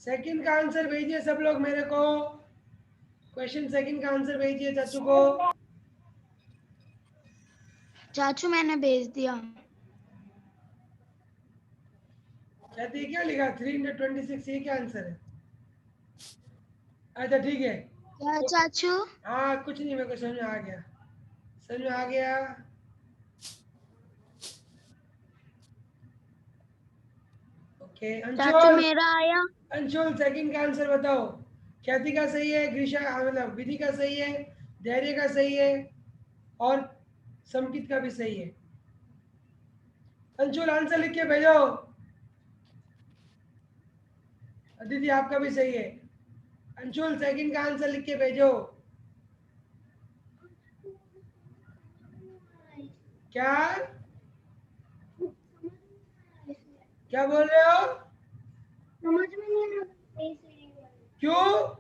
Second का answer भेजिए सब लोग मेरे को। क्वेश्चन सेकंड का आंसर भेजिए चाचू को। चाचू मैंने भेज दिया। कहती है क्या लिखा 326, ये क्या आंसर है? अच्छा ठीक है। क्या चाचू? हाँ कुछ नहीं, मेरे को समझ में आ गया, समझ में आ गया। ओके चाचू अंशुल, मेरा आया। अंशुल सेकंड का आंसर बताओ। ख्याति का सही है, ग्रीशा मतलब विधि का सही है, धैर्य का सही है और समकित का भी सही है। अंशुल आंसर लिख के भेजो। दीदी आपका भी सही है। अंशुल सेकंड का आंसर लिख के भेजो। क्या क्या बोल रहे हो? समझ में नहीं आ क्यों?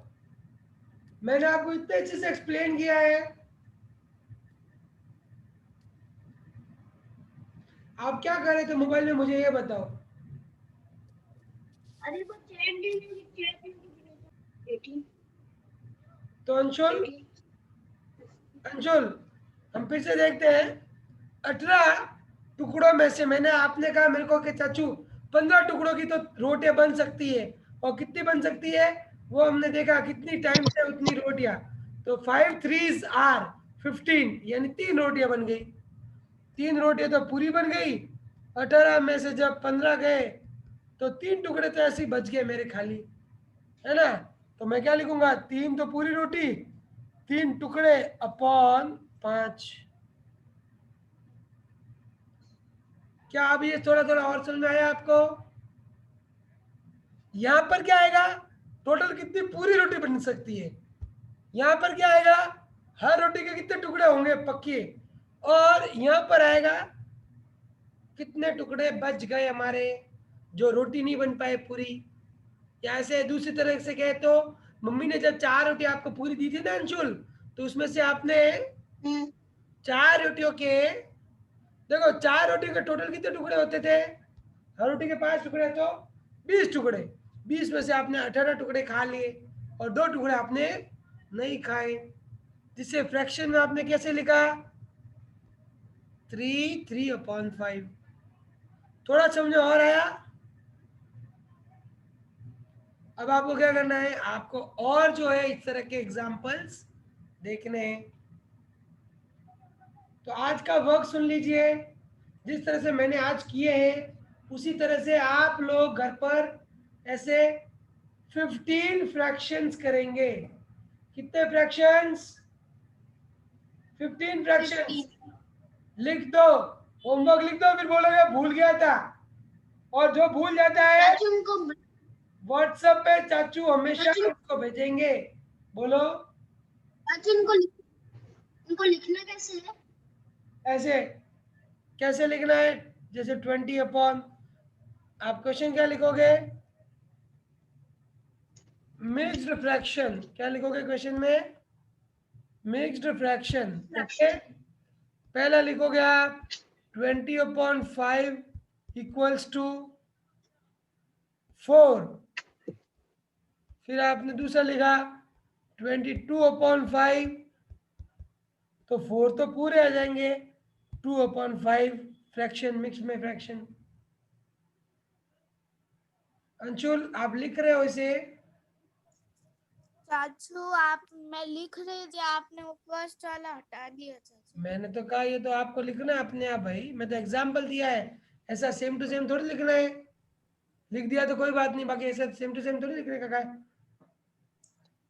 मैंने आपको इतने अच्छे से एक्सप्लेन किया है। आप क्या कर रहे थे मोबाइल में, मुझे ये बताओ। अरे वो चैट तो अंशुल, अंशुल हम फिर से देखते हैं। 18 टुकड़ों में से मैंने आपने कहा मेरे को कि चाचू 15 टुकड़ों की तो रोटियां बन सकती है। और कितनी बन सकती है वो हमने देखा, कितनी टाइम से उतनी रोटियां। तो 5 3s आर 15, यानी 3 रोटियां बन गई। 3 रोटियां तो पूरी बन गई। 18 में से जब 15 गए तो 3 टुकड़े तो ऐसे ही बच गए मेरे खाली, है ना। तो मैं क्या लिखूंगा, 3 तो पूरी रोटी, 3 टुकड़े अपॉन 5। क्या अब ये थोड़ा थोड़ा और समझ में आया आपको? यहां पर क्या आएगा, टोटल कितनी पूरी रोटी बन सकती है। यहां पर क्या आएगा, हर रोटी के कितने टुकड़े होंगे पक्के। और यहां पर आएगा कितने टुकड़े बच गए हमारे, जो रोटी नहीं बन पाए पूरी। या ऐसे दूसरी तरह से कहे तो, मम्मी ने जब 4 रोटी आपको पूरी दी थी ना अंशुल, तो उसमें से आपने 4 रोटियों के, देखो 4 रोटी के टोटल कितने टुकड़े होते थे, हर रोटी के 5 टुकड़े तो 20 टुकड़े। 20 में से आपने 18 टुकड़े खा लिए और 2 टुकड़े आपने नहीं खाए, जिससे फ्रैक्शन में आपने कैसे लिखा 3/3/5। थोड़ा समझ में और आया? अब आपको क्या करना है, आपको और जो है इस तरह के एग्जाम्पल्स देखने हैं। तो आज का वर्क सुन लीजिए, जिस तरह से मैंने आज किए हैं उसी तरह से आप लोग घर पर ऐसे 15 फ्रैक्शंस करेंगे। कितने फ्रैक्शंस? 15 फ्रैक्शंस। लिख दो, होमवर्क लिख दो, फिर बोलोगे भूल गया था। और जो भूल जाता है चाचू उनको व्हाट्सएप पे चाचू हमेशा उसको भेजेंगे। बोलो। चाचू उनको लिखना कैसे है? ऐसे कैसे लिखना है, जैसे 20 अपॉन, आप क्वेश्चन क्या लिखोगे, मिक्स्ड फ्रैक्शन। क्या लिखोगे क्वेश्चन में, मिक्स्ड फ्रैक्शन। ओके, पहला लिखोगे आप 20/5 इक्वल्स टू 4। फिर आपने दूसरा लिखा 22/5, तो 4 तो पूरे आ जाएंगे, 2/5 फ्रैक्शन, मिक्स में फ्रैक्शन। अंशुल आप लिख रहे हो इसे? चाचू आप, मैं लिख रही थी, आपने वो फर्स्ट वाला हटा दिया चाचू। मैंने तो कहा ये तो आपको लिखना है अपने आप भाई, मैं तो एग्जाम्पल दिया है, ऐसा सेम टू सेम थोड़ी लिखना है। लिख दिया तो कोई बात नहीं, बाकी ऐसा सेम टू सेम थोड़ी लिखने का है।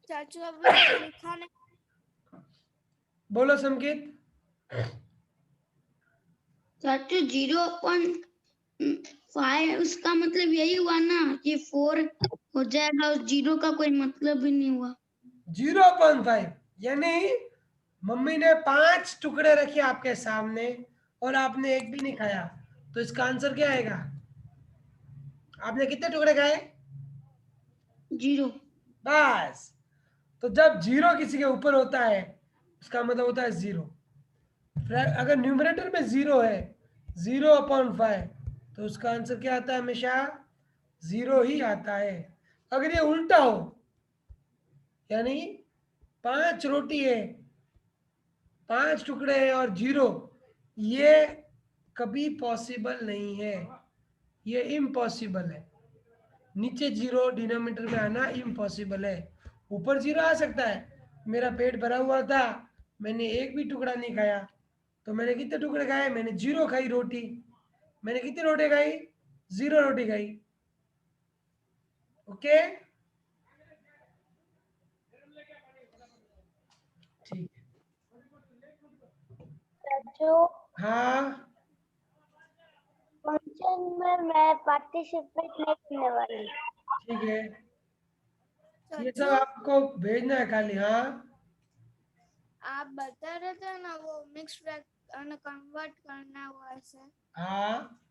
चाचू अभी तो लिखा नहीं। बोलो संकेत। चाचू 0.5 उसका मतलब यही हुआ ना कि 4 हो जाएगा, उस 0 का कोई मतलब ही नहीं हुआ। 0/5 यानी मम्मी ने 5 टुकड़े रखे आपके सामने और आपने एक भी नहीं खाया, तो इसका आंसर क्या आएगा? आपने कितने टुकड़े खाए? 0। बस। तो जब 0 किसी के ऊपर होता है उसका मतलब होता है 0। अगर न्यूमरेटर में 0 है, 0/5, तो उसका आंसर क्या आता है, हमेशा 0 ही आता है। अगर ये उल्टा हो, यानी 5 रोटी है, 5 टुकड़े हैं और 0, ये कभी पॉसिबल नहीं है, ये इम्पॉसिबल है। नीचे 0 डिनोमिनेटर में आना इम्पॉसिबल है। ऊपर 0 आ सकता है। मेरा पेट भरा हुआ था, मैंने एक भी टुकड़ा नहीं खाया, तो मैंने कितने टुकड़े खाए? मैंने 0 खाई रोटी। मैंने कितनी रोटी खाई? 0 रोटी खाई। ओके, ठीक है। जो हाँ, फंक्शन में मैं पार्टिसिपेट नहीं करने वाली। ठीक है, ये सब चाचू आपको भेजना है खाली। हाँ, आप बता रहे थे ना वो मिक्स कन्वर्ट करना है वो ऐसे, हाँ,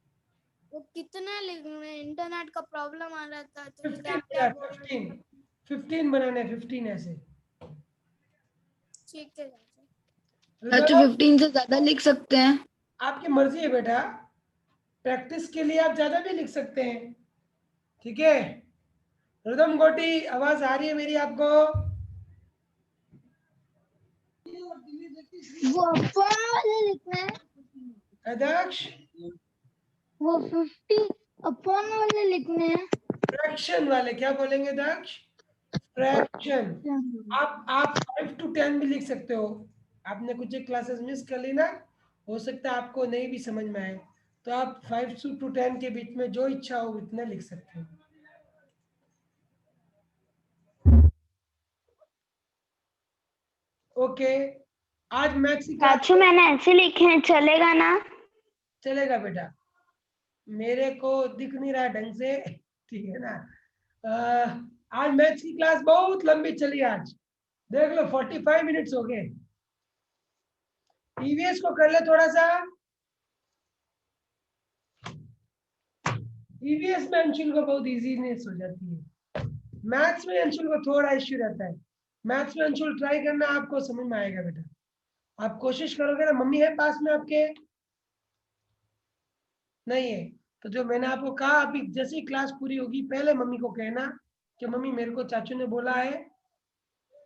वो कितना लिखना है? इंटरनेट का प्रॉब्लम आ रहा था तो इसलिए 15 आप बेटा, बोल रहे 15 थे। 15 बनाने, 15 ऐसे। ठीक है चाचू। चाचू 15 से ज्यादा लिख सकते हैं। आपकी मर्जी है बेटा, प्रैक्टिस के लिए आप ज्यादा भी लिख सकते हैं। ठीक है, रुदम गोटी, आवाज आ रही है मेरी आपको? वो अपॉन वाले लिखना है, अध्यक्ष, वो 50 अपॉन वाले लिखने हैं। फ्रैक्शन वाले क्या बोलेंगे अध्यक्ष? फ्रैक्शन। आप 5 to 10 भी लिख सकते हो। आपने कुछ एक क्लासेस मिस कर ली ना, हो सकता है आपको नहीं भी समझ में आए, तो आप 5 to 10 के बीच में जो इच्छा हो उतना लिख सकते हो। ओके, आज मैथ्स की क्लास चाचू मैंने ऐसे लिखे हैं, चलेगा ना? चलेगा बेटा, मेरे को दिख नहीं रहा ढंग से, ठीक है ना? आज मैथ्स की क्लास बहुत लंबी चली आज, देख लो 45 मिनट्स हो गए। ईवीएस को कर ले थोड़ा सा। ईवीएस में अंशुल को बहुत इजीनेस हो जाती है, मैथ्स में अंशुल को थोड़ा इश्यू रहता है। मैथ्स में अंशुल ट्राई करना, आपको समझ में आएगा बेटा, आप कोशिश करोगे ना। मम्मी है पास में आपके? नहीं है, तो जो मैंने आपको कहा, अभी जैसे ही क्लास पूरी होगी पहले मम्मी को कहना कि मम्मी मेरे को चाचू ने बोला है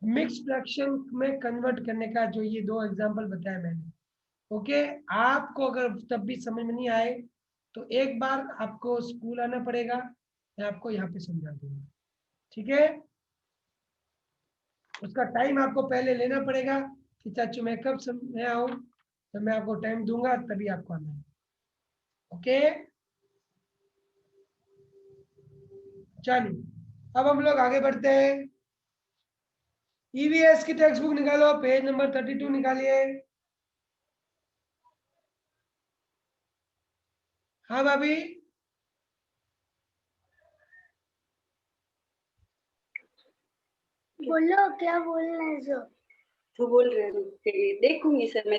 मिक्स फ्रैक्शन में कन्वर्ट करने का, जो ये 2 एग्जांपल बताया मैंने। ओके, आपको अगर तब भी समझ में नहीं आए तो एक बार आपको स्कूल आना पड़ेगा, मैं आपको यहाँ पे समझा दूंगा। ठीक है, उसका टाइम आपको पहले लेना पड़ेगा कि चाचू मैं कब समय आऊँ, तो मैं आपको टाइम दूंगा तभी आपको आना है। ओके, चलिए अब हम लोग आगे बढ़ते हैं। ईवीएस की टेक्स्ट बुक निकालो, पेज नंबर 32 निकालिए। हाँ भाभी, बोलो क्या बोलना है सर? तो बोल रहे हो देखूंगी सर मैं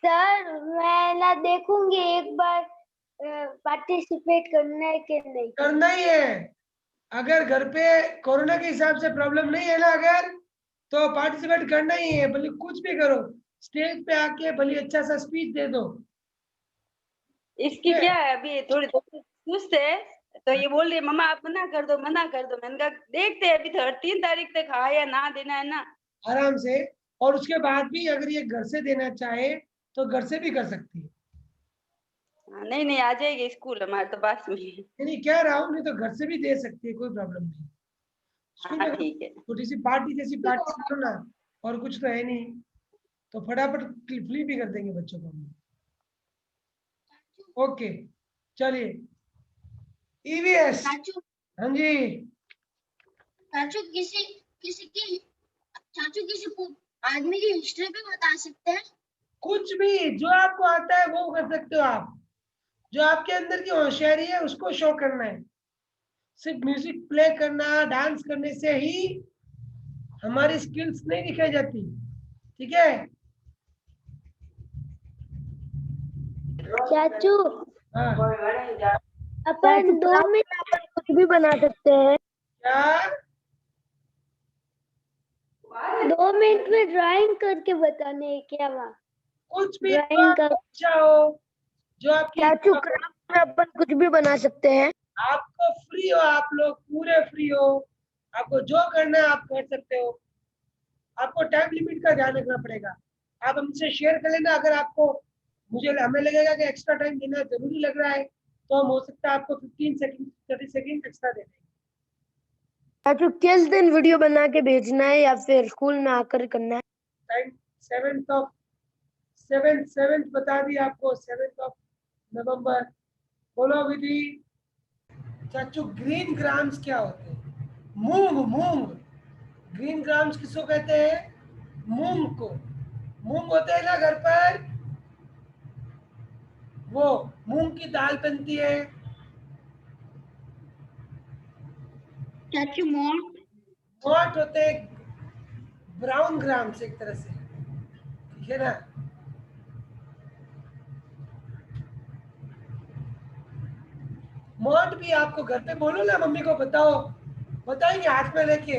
सर मैं ना देखूंगी एक बार पार्टिसिपेट करना है कि नहीं। करना ही है। अगर घर पे कोरोना के हिसाब से प्रॉब्लम नहीं है ना, अगर तो पार्टिसिपेट करना ही है, भले कुछ भी करो, स्टेज पे आके भले अच्छा सा स्पीच दे दो। इसकी क्या है अभी थोड़ी सुस्त है, तो ये बोल रही है मम्मा आप मना कर दो मना कर दो। मैंने कहा देखते हैं अभी 3 तारीख तक हाँ या ना देना है ना। आराम से, और उसके बाद भी अगर ये घर से देना चाहे तो घर से भी कर सकती है। नहीं नहीं आ जाएगी स्कूल हमारे तो पास में। नहीं कह रहा हूँ, नहीं तो घर से भी दे सकती है, कोई प्रॉब्लम नहीं। स्कूल हाँ में ठीक है। छोटी सी पार्टी जैसी पार्टी करो ना, और कुछ तो है नहीं, तो फटाफट फ्ली भी कर देंगे बच्चों को हम। ओके, चलिए ईवीएस। चाचू, हाँ जी, चाचू किसी को आदमी की हिस्ट्री भी बता सकते हैं? कुछ भी जो आपको आता है वो कर सकते हो आप। जो आपके अंदर की होशियारी है उसको शो करना है। सिर्फ म्यूजिक प्ले करना, डांस करने से ही हमारी स्किल्स नहीं दिखाई जाती। ठीक है, चाचू हाँ अपन 2 मिनट कुछ भी बना सकते हैं। क्या? 2 मिनट में ड्राइंग करके बताने है क्या? वहाँ कुछ भी जो ड्राइंग का आपको अच्छा हो, जो आपकी चाचू क्राफ्ट में अपन कुछ भी बना सकते हैं। आपको फ्री हो, आप लोग पूरे फ्री हो, आपको जो करना है आप कर सकते हो। आपको टाइम लिमिट का ध्यान रखना पड़ेगा। आप हमसे शेयर कर लेना, अगर आपको हमें लगेगा कि एक्स्ट्रा टाइम देना जरूरी लग रहा है तो हम हो सकता है आपको 15 सेकंड 30 सेकंड एक्स्ट्रा दे दें। चाचू किस दिन वीडियो बना के भेजना है या फिर स्कूल में आकर करना है? टाइम 7th बता दी आपको, 7 नवंबर। बोलो विधि। चाचू ग्रीन ग्राम्स क्या होते हैं? मूंग। ग्रीन ग्राम्स किसको कहते हैं? मूंग को। मूंग होते हैं ना घर पर, वो मूंग की दाल बनती है। चाचू मोट। मोट होते हैं ब्राउन ग्राम्स एक तरह से, ठीक है ना। मोट भी आपको घर पे बोलो ना, मम्मी को बताओ, बताएंगे हाथ में लेके,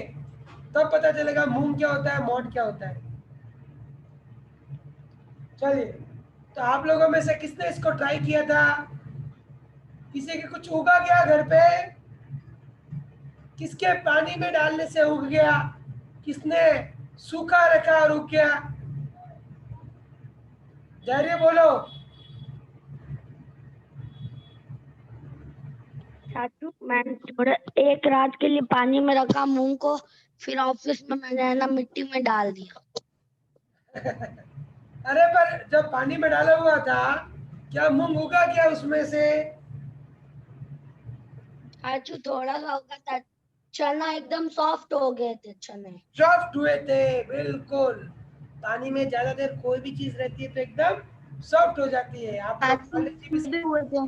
तब पता चलेगा मूंग क्या होता है, मोट क्या होता है। चलिए, तो आप लोगों में से किसने इसको ट्राई किया था? किसी के कुछ उगा क्या घर पे? किसके पानी में डालने से उग गया? किसने सूखा रखा और उग गया? धैर्य बोलो। चाचू मैंने थोड़ा एक रात के लिए पानी में रखा मूंग को, फिर ऑफिस में मैंने है ना मिट्टी में डाल दिया। अरे पर जब पानी में डाला हुआ था, क्या मूंग उगा क्या उसमें से? चाचू थोड़ा सा होगा था, चना एकदम सॉफ्ट हो गए थे चने। सॉफ्ट हुए थे, बिल्कुल। पानी में ज्यादा देर कोई भी चीज रहती है तो एकदम सॉफ्ट हो जाती है। आप लोग चाचू भी हुए थे।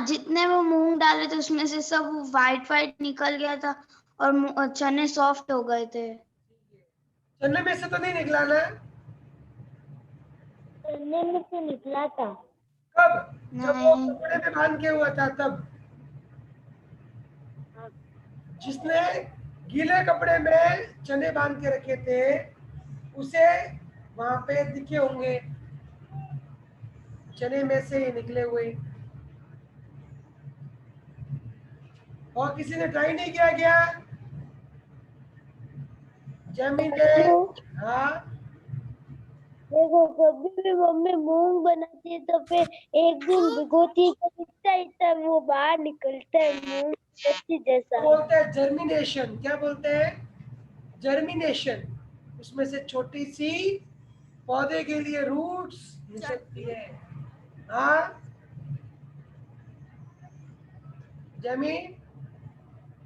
जितने वो मूंग डाले थे उसमें से सब वाइट वाइट निकल गया था और चने सॉफ्ट हो गए थे। चने में से तो नहीं निकला ना? चने में से निकला था। कब? जब वो नहीं। कपड़े में बांध के हुआ था तब। जिसने गीले कपड़े में चने बांध के रखे थे उसे वहां पे दिखे होंगे चने में से निकले हुए। और किसी ने ट्राई नहीं किया क्या? जमीन ने? हाँ, देखो कभी भी मम्मी मूंग बनाती है तो फिर एक दिन भिगोती है तो इतना इतना वो बाहर निकलता है मूंग मिर्ची जैसा। बोलते हैं जर्मिनेशन। क्या बोलते हैं? जर्मिनेशन। उसमें से छोटी सी पौधे के लिए रूट्स निकलती है। हाँ जमीन।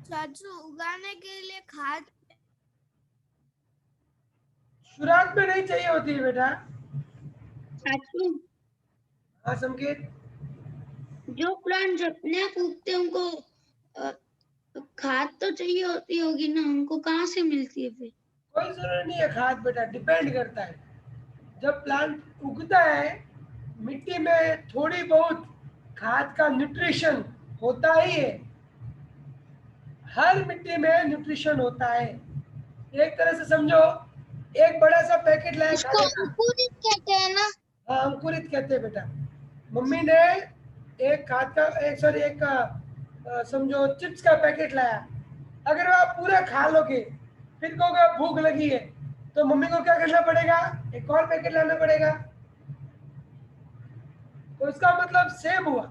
चाचू उगाने के लिए खाद शुरुआत में नहीं चाहिए होती है बेटा। चाचू हाँ संकेत। जो प्लांट अपने आप उगते हैं उनको अ, खाद तो चाहिए होती होगी ना, उनको कहाँ से मिलती है फिर? कोई जरूरी नहीं है खाद बेटा, डिपेंड करता है। जब प्लांट उगता है मिट्टी में थोड़ी बहुत खाद का न्यूट्रिशन होता ही है। हर मिट्टी में न्यूट्रिशन होता है। एक तरह से समझो, एक बड़ा सा पैकेट लाया इसको खाने का। अंकुरित कहते हैं ना। हाँ अंकुरित कहते हैं बेटा। मम्मी ने एक खाद का एक समझो चिप्स का पैकेट लाया। अगर आप पूरा खा लोगे फिर कहोगे भूख लगी है, तो मम्मी को क्या करना पड़ेगा? एक और पैकेट लाना पड़ेगा। तो इसका मतलब सेम हुआ।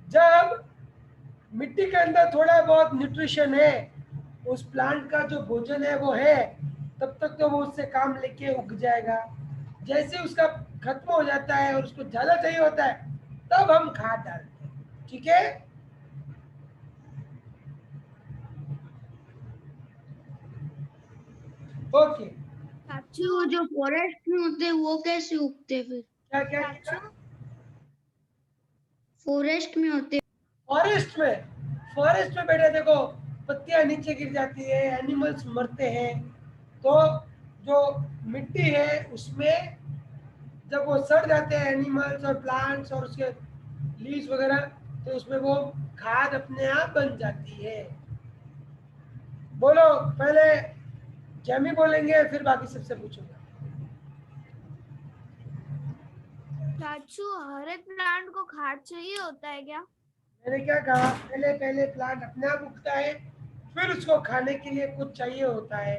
जब मिट्टी के अंदर थोड़ा बहुत न्यूट्रिशन है, उस प्लांट का जो भोजन है वो है, तब तक तो वो उससे काम लेके उग जाएगा। जैसे उसका खत्म हो जाता है और उसको ज्यादा चाहिए होता है तब हम खाद डालते हैं। ठीक है? ओके। चाचू वो जो फॉरेस्ट में होते हैं वो कैसे उगते हैं फिर? क्या क्या चाचू फॉरेस्ट में होते हैं। फॉरेस्ट में बेटा देखो, पत्तियां नीचे गिर जाती है, एनिमल्स मरते हैं, तो जो मिट्टी है उसमें जब वो सड़ जाते हैं एनिमल्स और प्लांट्स और उसके लीव्स वगैरह, तो उसमें वो खाद अपने आप बन जाती है। बोलो पहले जैमी बोलेंगे फिर बाकी सबसे पूछूंगा। चाचू हर एक प्लांट को खाद चाहिए होता है क्या? मैंने क्या कहा, पहले पहले प्लांट अपने आप उगता है, फिर उसको खाने के लिए कुछ चाहिए होता है।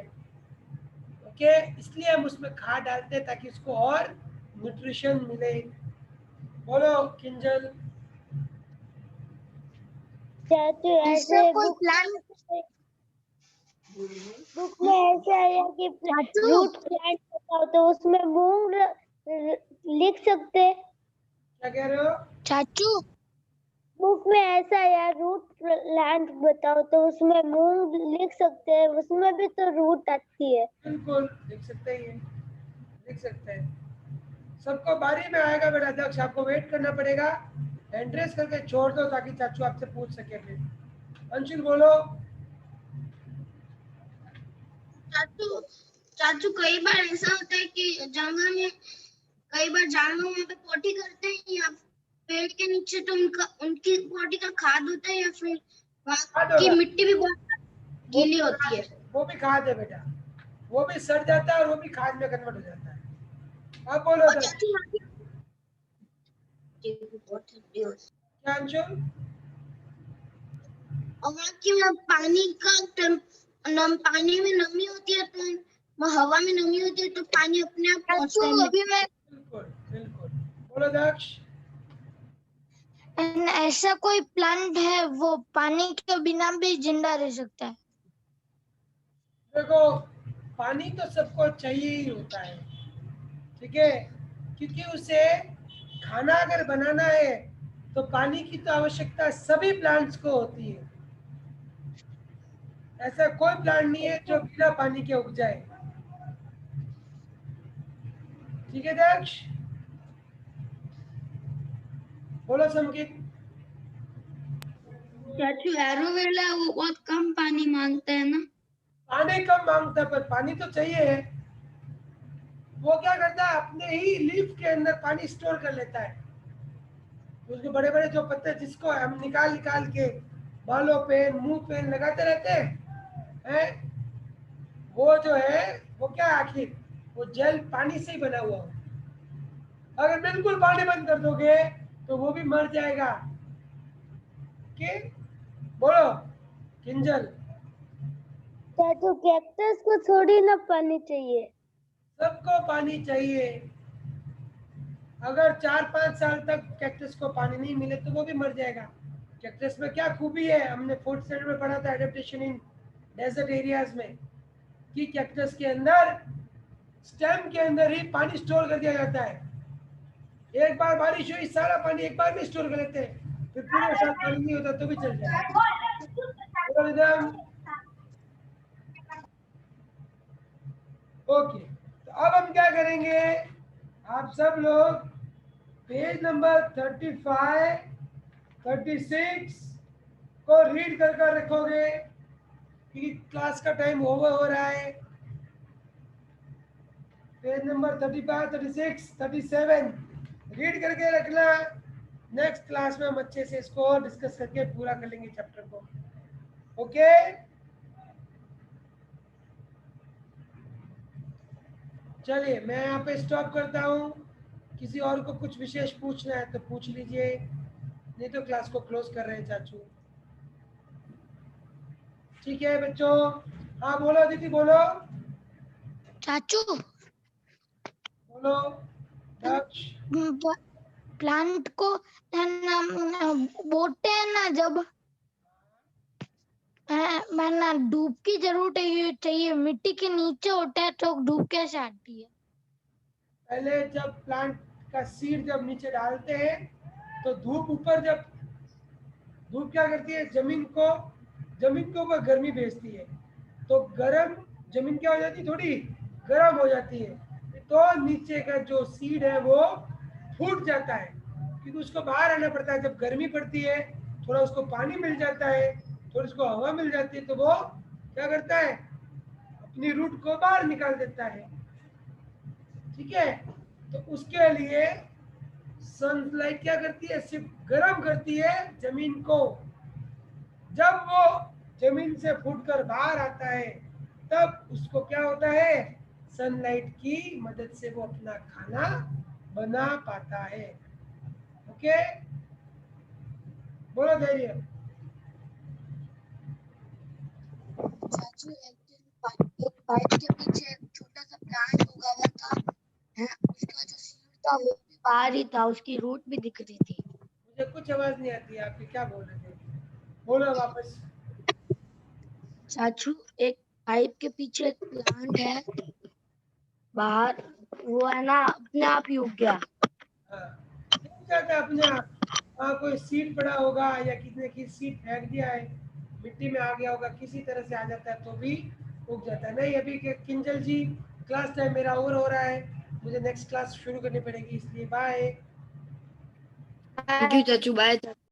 ओके, इसलिए हम उसमें खाद डालते हैं ताकि उसको और न्यूट्रिशन मिले। बोलो किंजल। चाचू ऐसा ऐसे कोई बुक प्लांट में ऐसे आया कि चाचू रूट प्लांट बताओ, तो उसमें मूंग लिख सकते। क्या कह रहे हो? चाचू बुक में ऐसा आया रूट प्लांट बताओ, तो उसमें मूंग लिख सकते हैं, उसमें भी तो रूट आती है। बिल्कुल लिख सकते हैं, लिख सकते हैं। सबको बारी में आएगा बेटा अध्यक्ष, आपको वेट करना पड़ेगा। एंट्रेंस करके छोड़ दो ताकि चाचू आपसे पूछ सके फिर। अंशुल बोलो। चाचू चाचू कई बार ऐसा होता है कि जंगल में कई बार जानवर वहाँ पे पोटी करते हैं या पेड़ के नीचे, तो उनकी पोटी का खाद होता है या फिर वहाँ खाद की होगा, मिट्टी भी बहुत वो गीली भी होती है। वो भी खाद है बेटा, वो भी सड़ जाता है और वो भी खाद में कन्वर्ट हो जाता है। अब बोलो और अध्यक्ष। चाचू बहुत ठंडी होती क्या अंशुल? है और वहाँ की पानी का पानी में नमी होती है, तो हवा में नमी होती है, तो पानी अपने आप पहुँचता है। अभी मैं बिल्कुल बिल्कुल, बोलो अध्यक्ष। ऐसा कोई प्लांट है वो पानी के बिना भी जिंदा रह सकता है? देखो, पानी तो सबको चाहिए ही होता है, ठीक है, क्योंकि उसे खाना अगर बनाना है तो पानी की तो आवश्यकता सभी प्लांट्स को होती है। ऐसा कोई प्लांट नहीं है जो बिना पानी के उग जाए। ठीक है दक्ष, बोलो संकेत। चाचू एलोवेरा वो बहुत कम पानी मांगता है ना? पानी कम मांगता है पर पानी तो चाहिए है। वो क्या करता है, अपने ही लीफ के अंदर पानी स्टोर कर लेता है। उसके बड़े बड़े जो पत्ते जिसको हम निकाल निकाल के बालों पे मुंह पे लगाते रहते हैं, वो जो है वो क्या है, आखिर वो जेल पानी से ही बना हुआ हो। अगर बिल्कुल पानी बंद कर दोगे तो वो भी मर जाएगा। कि बोलो किंजल। चाचू कैक्टस को थोड़ी ना पानी चाहिए। सबको पानी चाहिए। अगर 4-5 साल तक कैक्टस को पानी नहीं मिले तो वो भी मर जाएगा। कैक्टस में क्या खूबी है, हमने 4th स्टैंडर्ड में पढ़ा था एडेप्टेशन इन डेजर्ट एरियाज में, कि कैक्टस के अंदर स्टेम के अंदर ही पानी स्टोर कर दिया जाता है। एक बार बारिश हुई, सारा पानी एक बार में स्टोर कर लेते हैं, फिर पूरे साल पानी नहीं होता तो भी चल जाएगा। एकदम ओके। तो अब हम क्या करेंगे, आप सब लोग पेज नंबर 35, 36 को रीड कर कर रखोगे कि क्लास का टाइम ओवर हो रहा है। पेज नंबर 35, 36, 37 रीड करके रखना। नेक्स्ट क्लास में हम अच्छे से इसको डिस्कस करके पूरा कर लेंगे चैप्टर को। ओके, चलिए मैं यहाँ पे स्टॉप करता हूँ। किसी और को कुछ विशेष पूछना है तो पूछ लीजिए, नहीं तो क्लास को क्लोज कर रहे हैं चाचू। ठीक है बच्चों। हाँ बोलो दीदी, बोलो चाचू बोलो दक्ष। प्लांट को है ना बोलते हैं ना, जब मैं ना धूप की जरूरत चाहिए, मिट्टी के नीचे होता है तो धूप कैसे आती है? पहले जब प्लांट का सीड जब नीचे डालते हैं तो धूप ऊपर, जब धूप क्या करती है, जमीन के ऊपर गर्मी भेजती है, तो गर्म जमीन क्या हो जाती है, थोड़ी गर्म हो जाती है, तो नीचे का जो सीड है वो फूट जाता है, क्योंकि उसको बाहर आना पड़ता है। जब गर्मी पड़ती है थोड़ा उसको पानी मिल जाता है, थोड़ी उसको हवा मिल जाती है, तो वो क्या करता है, अपनी रूट को बाहर निकाल देता है। ठीक है, तो उसके लिए सनलाइट क्या करती है, सिर्फ गर्म करती है जमीन को। जब वो जमीन से फूटकर बाहर आता है तब उसको क्या होता है, सनलाइट की मदद से वो अपना खाना बना पाता है। ओके, बोलो धैर्य। चाचू एक पाइप के पीछे एक छोटा सा प्लांट उगा हुआ था है, उसका जो सीड था वो भी बाहर ही था, उसकी रूट भी दिख रही थी। मुझे कुछ आवाज नहीं आती है आपकी, क्या बोल रहे थे? बोलो वापस। चाचू एक पाइप के पीछे एक प्लांट है बाहर, वो है ना अपने आप ही उग गया। हाँ, उग जाता है अपने आप। हाँ, कोई सीड पड़ा होगा या किसी की सीड फेंक दिया है, मिट्टी में आ गया होगा, किसी तरह से आ जाता है तो भी उग जाता है। नहीं, अभी किंजल जी क्लास टाइम मेरा ओवर हो रहा है, मुझे नेक्स्ट क्लास शुरू करनी पड़ेगी, इसलिए बाय। थैंक यू चाचू, बाय।